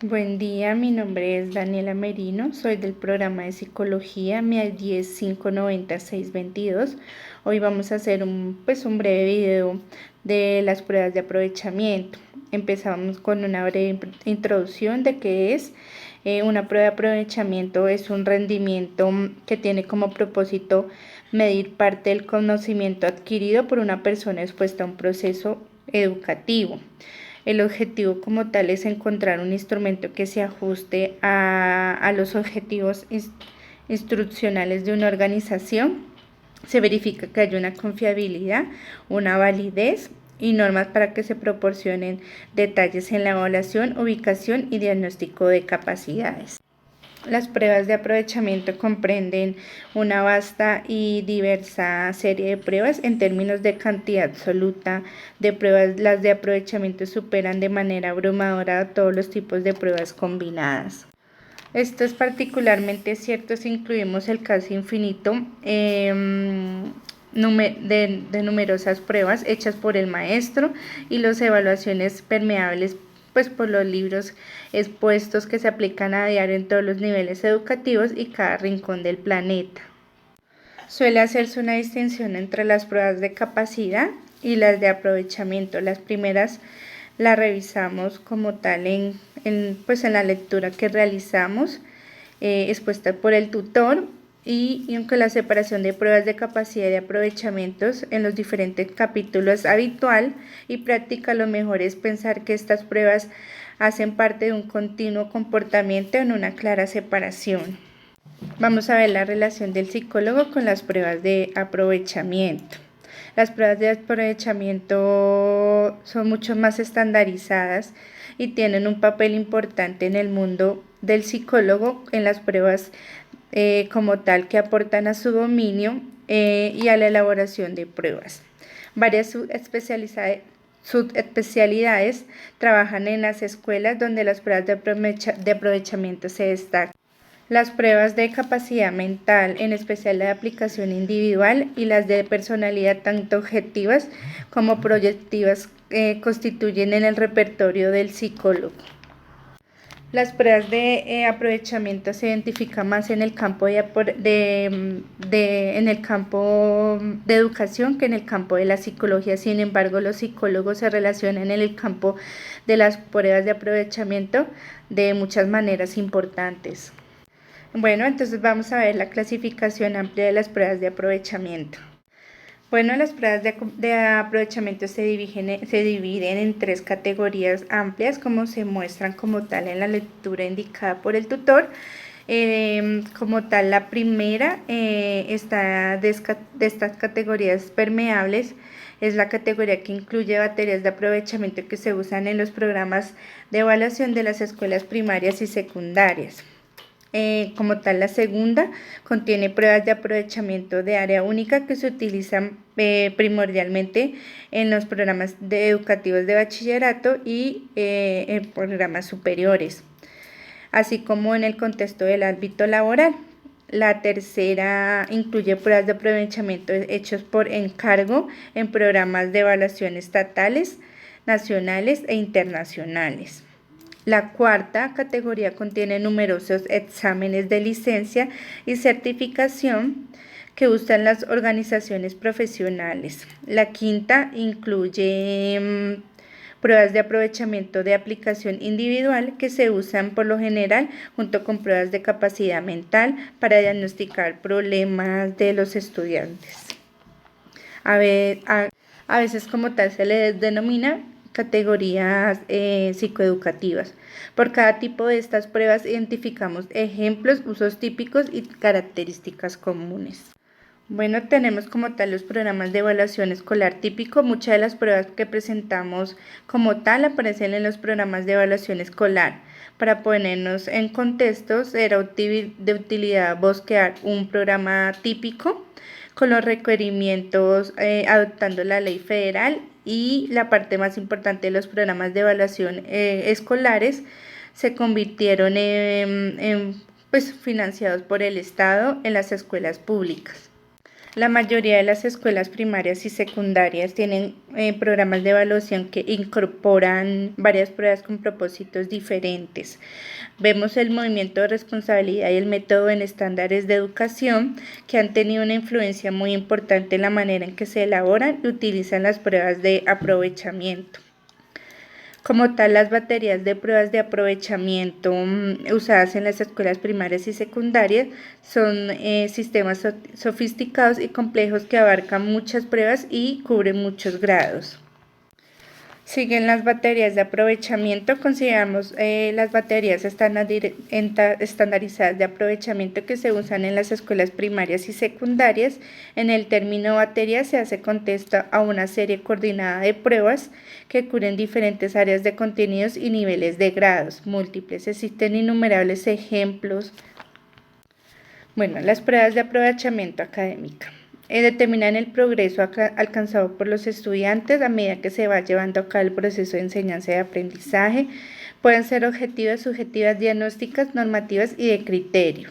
Buen día, mi nombre es Daniela Merino, soy del programa de psicología, mi ID es 590-622. Hoy vamos a hacer un breve video de las pruebas de aprovechamiento. Empezamos con una breve introducción de qué es. Una prueba de aprovechamiento es un rendimiento que tiene como propósito medir parte del conocimiento adquirido por una persona expuesta a un proceso educativo. El objetivo como tal es encontrar un instrumento que se ajuste a los objetivos instruccionales de una organización. Se verifica que haya una confiabilidad, una validez y normas para que se proporcionen detalles en la evaluación, ubicación y diagnóstico de capacidades. Las pruebas de aprovechamiento comprenden una vasta y diversa serie de pruebas. En términos de cantidad absoluta de pruebas, las de aprovechamiento superan de manera abrumadora todos los tipos de pruebas combinadas. Esto es particularmente cierto si incluimos el casi infinito de numerosas pruebas hechas por el maestro y las evaluaciones permeables por los libros expuestos que se aplican a diario en todos los niveles educativos y cada rincón del planeta. Suele hacerse una distinción entre las pruebas de capacidad y las de aprovechamiento. Las primeras las revisamos como tal en la lectura que realizamos, expuesta por el tutor, y aunque la separación de pruebas de capacidad y de aprovechamientos en los diferentes capítulos es habitual y práctica, lo mejor es pensar que estas pruebas hacen parte de un continuo comportamiento en una clara separación. Vamos a ver la relación del psicólogo con las pruebas de aprovechamiento. Las pruebas de aprovechamiento son mucho más estandarizadas y tienen un papel importante en el mundo del psicólogo en las pruebas como tal que aportan a su dominio y a la elaboración de pruebas. Varias subespecialidades trabajan en las escuelas donde las pruebas de aprovechamiento se destacan. Las pruebas de capacidad mental, en especial la de aplicación individual, y las de personalidad, tanto objetivas como proyectivas, constituyen en el repertorio del psicólogo. Las pruebas de aprovechamiento se identifican más en el campo en el campo de educación que en el campo de la psicología. Sin embargo, los psicólogos se relacionan en el campo de las pruebas de aprovechamiento de muchas maneras importantes. Bueno, entonces vamos a ver la clasificación amplia de las pruebas de aprovechamiento. Bueno, las pruebas de aprovechamiento se dividen en tres categorías amplias, como se muestran como tal en la lectura indicada por el tutor. Como tal, la primera está de estas categorías permeables. Es la categoría que incluye baterías de aprovechamiento que se usan en los programas de evaluación de las escuelas primarias y secundarias. Como tal, la segunda contiene pruebas de aprovechamiento de área única que se utilizan primordialmente en los programas educativos de bachillerato y en programas superiores, así como en el contexto del ámbito laboral. La tercera incluye pruebas de aprovechamiento hechos por encargo en programas de evaluación estatales, nacionales e internacionales. La cuarta categoría contiene numerosos exámenes de licencia y certificación que usan las organizaciones profesionales. La quinta incluye pruebas de aprovechamiento de aplicación individual que se usan por lo general junto con pruebas de capacidad mental para diagnosticar problemas de los estudiantes. A veces como tal se les denomina categorías psicoeducativas. Por cada tipo de estas pruebas identificamos ejemplos, usos típicos y características comunes. Bueno, tenemos como tal los programas de evaluación escolar típico. Muchas de las pruebas que presentamos como tal aparecen en los programas de evaluación escolar. Para ponernos en contexto, será de utilidad bosquear un programa típico con los requerimientos adoptando la ley federal, y la parte más importante de los programas de evaluación escolares se convirtieron en financiados por el Estado en las escuelas públicas. La mayoría de las escuelas primarias y secundarias tienen programas de evaluación que incorporan varias pruebas con propósitos diferentes. Vemos el movimiento de responsabilidad y el método en estándares de educación que han tenido una influencia muy importante en la manera en que se elaboran y utilizan las pruebas de aprovechamiento. Como tal, las baterías de pruebas de aprovechamiento usadas en las escuelas primarias y secundarias son sistemas sofisticados y complejos que abarcan muchas pruebas y cubren muchos grados. Siguen las baterías de aprovechamiento. Consideramos las baterías estandarizadas de aprovechamiento que se usan en las escuelas primarias y secundarias. En el término batería se hace contexto a una serie coordinada de pruebas que cubren diferentes áreas de contenidos y niveles de grados múltiples. Existen innumerables ejemplos. Bueno, las pruebas de aprovechamiento académico. Determinan el progreso alcanzado por los estudiantes a medida que se va llevando a cabo el proceso de enseñanza y aprendizaje. Pueden ser objetivas, subjetivas, diagnósticas, normativas y de criterio.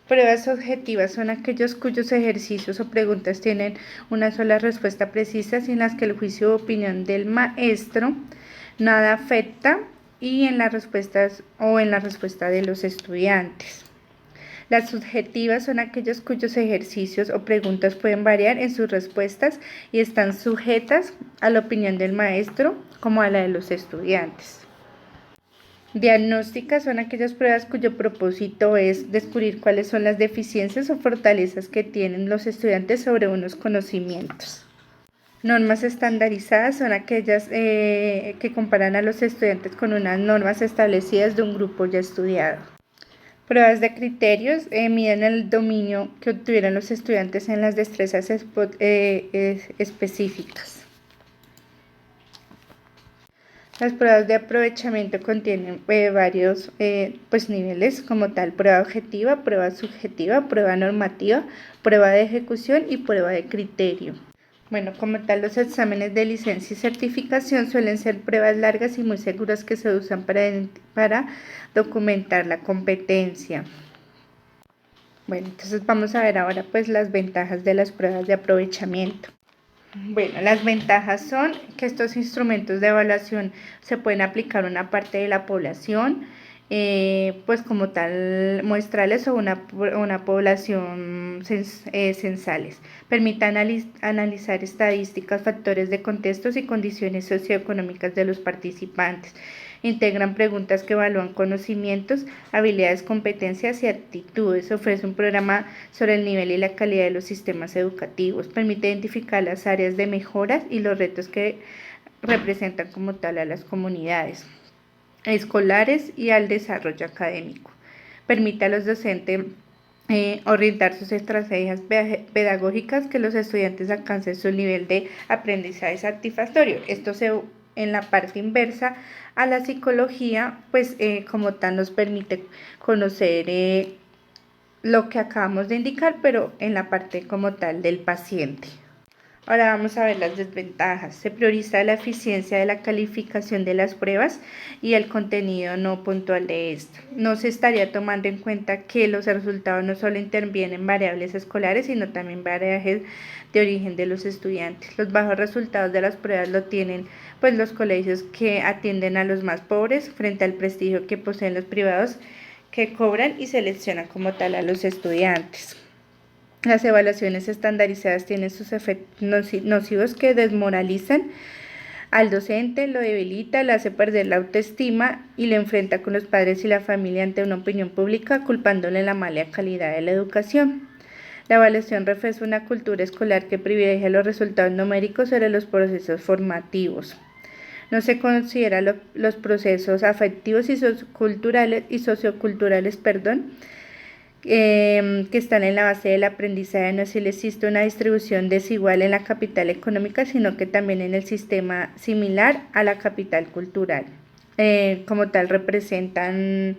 Pruebas objetivas son aquellos cuyos ejercicios o preguntas tienen una sola respuesta precisa, sin las que el juicio o opinión del maestro nada afecta y en las respuestas o en la respuesta de los estudiantes. Las subjetivas son aquellos cuyos ejercicios o preguntas pueden variar en sus respuestas y están sujetas a la opinión del maestro como a la de los estudiantes. Diagnósticas son aquellas pruebas cuyo propósito es descubrir cuáles son las deficiencias o fortalezas que tienen los estudiantes sobre unos conocimientos. Normas estandarizadas son aquellas que comparan a los estudiantes con unas normas establecidas de un grupo ya estudiado. Pruebas de criterios miden el dominio que obtuvieron los estudiantes en las destrezas específicas. Las pruebas de aprovechamiento contienen varios niveles, como tal: prueba objetiva, prueba subjetiva, prueba normativa, prueba de ejecución y prueba de criterio. Bueno, como tal, los exámenes de licencia y certificación suelen ser pruebas largas y muy seguras que se usan para documentar la competencia. Bueno, entonces vamos a ver ahora pues las ventajas de las pruebas de aprovechamiento. Bueno, las ventajas son que estos instrumentos de evaluación se pueden aplicar a una parte de la población, pues como tal muestrales o una población censales. Permite analizar estadísticas, factores de contextos y condiciones socioeconómicas de los participantes. Integran preguntas que evalúan conocimientos, habilidades, competencias y actitudes. Ofrece un programa sobre el nivel y la calidad de los sistemas educativos. Permite identificar las áreas de mejoras y los retos que representan como tal a las comunidades escolares y al desarrollo académico. Permite a los docentes orientar sus estrategias pedagógicas que los estudiantes alcancen su nivel de aprendizaje satisfactorio. Esto en la parte inversa a la psicología, pues como tal nos permite conocer lo que acabamos de indicar, pero en la parte como tal del paciente. Ahora vamos a ver las desventajas. Se prioriza la eficiencia de la calificación de las pruebas y el contenido no puntual de esto. No se estaría tomando en cuenta que los resultados no solo intervienen en variables escolares, sino también variables de origen de los estudiantes. Los bajos resultados de las pruebas lo tienen pues los colegios que atienden a los más pobres frente al prestigio que poseen los privados que cobran y seleccionan como tal a los estudiantes. Las evaluaciones estandarizadas tienen sus efectos nocivos que desmoralizan al docente, lo debilita, le hace perder la autoestima y lo enfrenta con los padres y la familia ante una opinión pública, culpándole la mala calidad de la educación. La evaluación refleja una cultura escolar que privilegia los resultados numéricos sobre los procesos formativos. No se considera los procesos afectivos y socioculturales, que están en la base del aprendizaje. No se le existe una distribución desigual en la capital económica, sino que también en el sistema similar a la capital cultural. Como tal, representan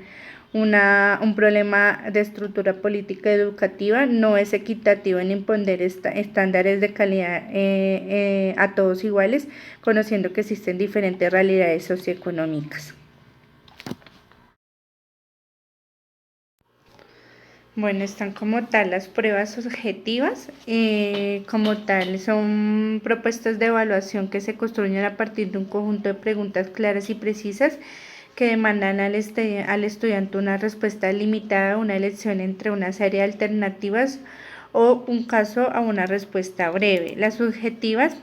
un problema de estructura política educativa. No es equitativo en imponer estándares de calidad a todos iguales, conociendo que existen diferentes realidades socioeconómicas. Bueno, están como tal las pruebas objetivas, como tal son propuestas de evaluación que se construyen a partir de un conjunto de preguntas claras y precisas que demandan al estudiante una respuesta limitada a una elección entre una serie de alternativas o un caso a una respuesta breve. Las subjetivas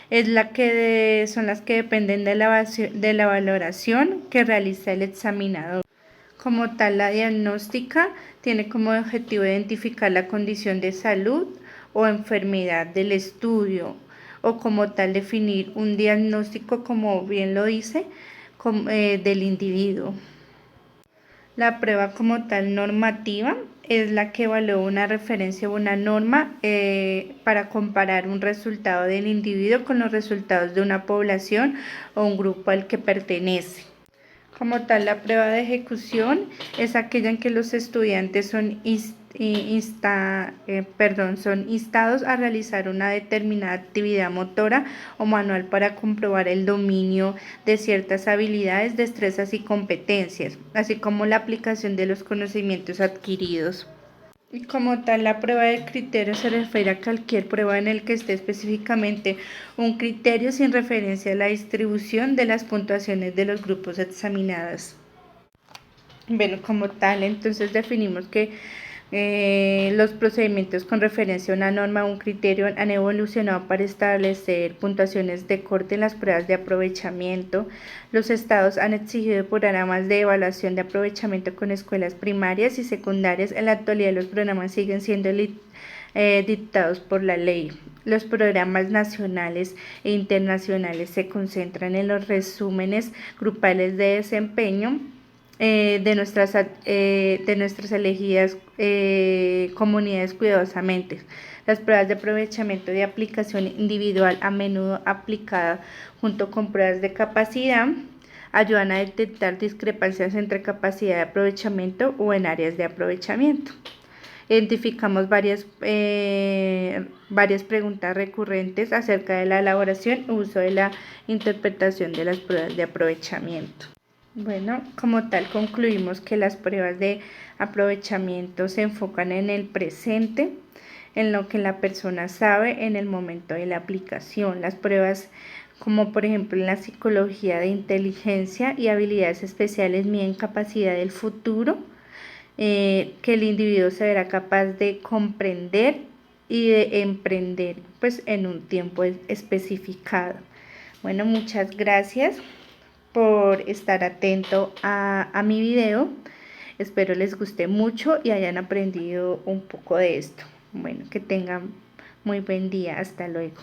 son las que dependen de la valoración que realiza el examinador. Como tal, la diagnóstica tiene como objetivo identificar la condición de salud o enfermedad del estudio, o como tal definir un diagnóstico, como bien lo dice, del individuo. La prueba como tal normativa es la que evalúa una referencia o una norma para comparar un resultado del individuo con los resultados de una población o un grupo al que pertenece. Como tal, la prueba de ejecución es aquella en que los estudiantes son instados a realizar una determinada actividad motora o manual para comprobar el dominio de ciertas habilidades, destrezas y competencias, así como la aplicación de los conocimientos adquiridos. Y como tal, la prueba de criterio se refiere a cualquier prueba en el que esté específicamente un criterio sin referencia a la distribución de las puntuaciones de los grupos examinados. Bueno, como tal, entonces definimos que los procedimientos con referencia a una norma o un criterio han evolucionado para establecer puntuaciones de corte en las pruebas de aprovechamiento. Los estados han exigido programas de evaluación de aprovechamiento con escuelas primarias y secundarias. En la actualidad los programas siguen siendo dictados por la ley. Los programas nacionales e internacionales se concentran en los resúmenes grupales de desempeño de nuestras elegidas comunidades cuidadosamente. Las pruebas de aprovechamiento de aplicación individual, a menudo aplicada junto con pruebas de capacidad, ayudan a detectar discrepancias entre capacidad de aprovechamiento o en áreas de aprovechamiento. Identificamos varias preguntas recurrentes acerca de la elaboración y uso de la interpretación de las pruebas de aprovechamiento. Bueno, como tal concluimos que las pruebas de aprovechamiento se enfocan en el presente, en lo que la persona sabe en el momento de la aplicación. Las pruebas, como por ejemplo en la psicología de inteligencia y habilidades especiales, miden capacidad del futuro, que el individuo se verá capaz de comprender y de emprender pues en un tiempo especificado. Bueno, muchas gracias por estar atento a mi video. Espero les guste mucho y hayan aprendido un poco de esto. Bueno, que tengan muy buen día. Hasta luego.